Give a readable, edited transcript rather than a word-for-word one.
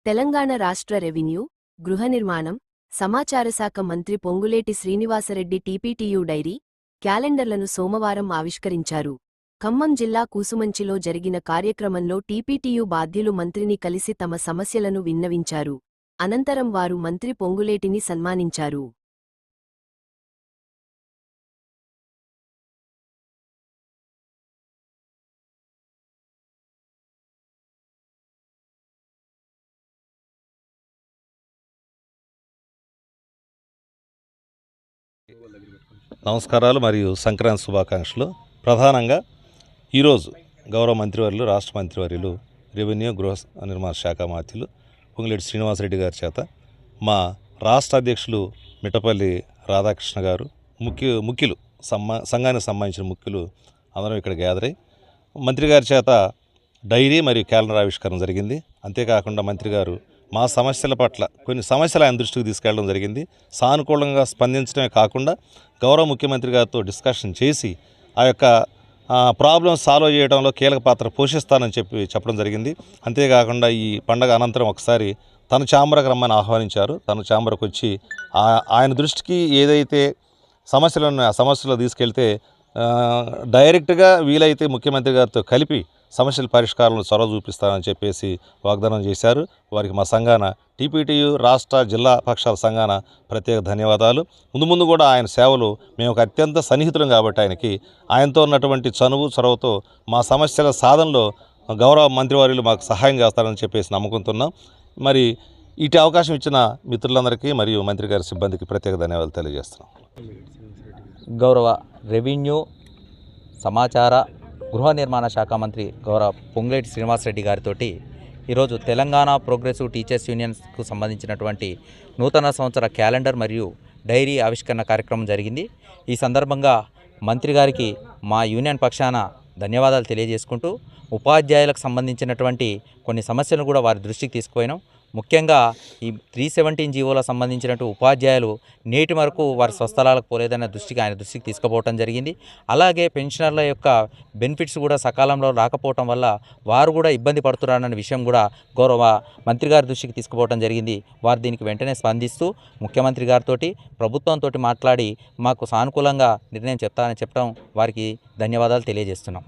తెలంగాణ రాష్ట్ర రెవెన్యూ, గృహ నిర్మాణం, సమాచార శాఖ మంత్రి పొంగులేటి శ్రీనివాసరెడ్డి టీపీటీయూ డైరీ, క్యాలెండర్లను సోమవారం ఆవిష్కరించారు. ఖమ్మం జిల్లా కూసుమంచిలో జరిగిన కార్యక్రమంలో టీపీటీయూ బాధ్యులు మంత్రిని కలిసి తమ సమస్యలను విన్నవించారు. అనంతరం వారు మంత్రి పొంగులేటిని సన్మానించారు. నమస్కారాలు మరియు సంక్రాంతి శుభాకాంక్షలు. ప్రధానంగా ఈరోజు గౌరవ మంత్రివర్యులు, రాష్ట్ర మంత్రివర్యులు, రెవెన్యూ గృహ నిర్మాణ శాఖ మంత్రులు పొంగులేటి శ్రీనివాసరెడ్డి గారి చేత మా రాష్ట్ర అధ్యక్షులు మిట్టపల్లి రాధాకృష్ణ గారు, ముఖ్యులు సంఘానికి సంబంధించిన ముఖ్యులు అందరం ఇక్కడ గ్యాదర్ అయ్యి మంత్రి గారి చేత డైరీ మరియు క్యాలెండర్ ఆవిష్కరణ జరిగింది. అంతేకాకుండా మంత్రి గారు మా సమస్యల పట్ల కొన్ని సమస్యలు ఆయన దృష్టికి తీసుకెళ్లడం జరిగింది. సానుకూలంగా స్పందించడమే కాకుండా గౌరవ ముఖ్యమంత్రి గారితో డిస్కషన్ చేసి ఆ యొక్క ప్రాబ్లమ్స్ సాల్వ్ చేయడంలో కీలక పాత్ర పోషిస్తానని చెప్పడం జరిగింది. అంతేకాకుండా ఈ పండగ అనంతరం ఒకసారి తన ఛాంబర్కి రమ్మని ఆహ్వానించారు. తన ఛాంబర్కి వచ్చి ఆయన దృష్టికి ఏదైతే సమస్యలు ఉన్నాయో ఆ సమస్యలు తీసుకెళ్తే డైరెక్ట్గా వీలైతే ముఖ్యమంత్రి గారితో కలిపి సమస్యల పరిష్కారంలో చొరవ చూపిస్తానని చెప్పేసి వాగ్దానం చేశారు. వారికి మా సంఘాన టీపీటీయూ రాష్ట్ర జిల్లా పక్షాల సంఘాన ప్రత్యేక ధన్యవాదాలు. ముందు కూడా ఆయన సేవలు మేము ఒక అత్యంత సన్నిహితులం కాబట్టి ఆయనతో ఉన్నటువంటి చొరవతో మా సమస్యల సాధనలో గౌరవ మంత్రివర్యులు మాకు సహాయం చేస్తారని చెప్పేసి నమ్ముకుంటున్నాం. మరి ఇటు అవకాశం ఇచ్చిన మిత్రులందరికీ మరియు మంత్రి గారి సిబ్బందికి ప్రత్యేక ధన్యవాదాలు తెలియజేస్తున్నాం. గౌరవ రెవెన్యూ, సమాచార, గృహ నిర్మాణ శాఖ మంత్రి గౌరవ పొంగులేటి శ్రీనివాసరెడ్డి గారితో ఈరోజు తెలంగాణ ప్రోగ్రెసివ్ టీచర్స్ యూనియన్స్కు సంబంధించినటువంటి నూతన సంవత్సర క్యాలెండర్ మరియు డైరీ ఆవిష్కరణ కార్యక్రమం జరిగింది. ఈ సందర్భంగా మంత్రి గారికి మా యూనియన్ పక్షాన ధన్యవాదాలు తెలియజేసుకుంటూ ఉపాధ్యాయులకు సంబంధించినటువంటి కొన్ని సమస్యలను కూడా వారి దృష్టికి తీసుకుపోయినాం. ముఖ్యంగా ఈ 317 జీవోలకు సంబంధించినట్టు ఉపాధ్యాయులు నేటి వరకు వారి స్వస్థలాలకు పోలేదనే ఆయన దృష్టికి తీసుకుపోవడం జరిగింది. అలాగే పెన్షనర్ల యొక్క బెనిఫిట్స్ కూడా సకాలంలో రాకపోవటం వల్ల వారు కూడా ఇబ్బంది పడుతున్నారన్న విషయం కూడా గౌరవ మంత్రి గారి దృష్టికి తీసుకుపోవడం జరిగింది. వారు దీనికి వెంటనే స్పందిస్తూ ముఖ్యమంత్రి గారితో ప్రభుత్వంతో మాట్లాడి మాకు సానుకూలంగా నిర్ణయం చెప్తానని చెప్పడం వారికి ధన్యవాదాలు తెలియజేస్తున్నాం.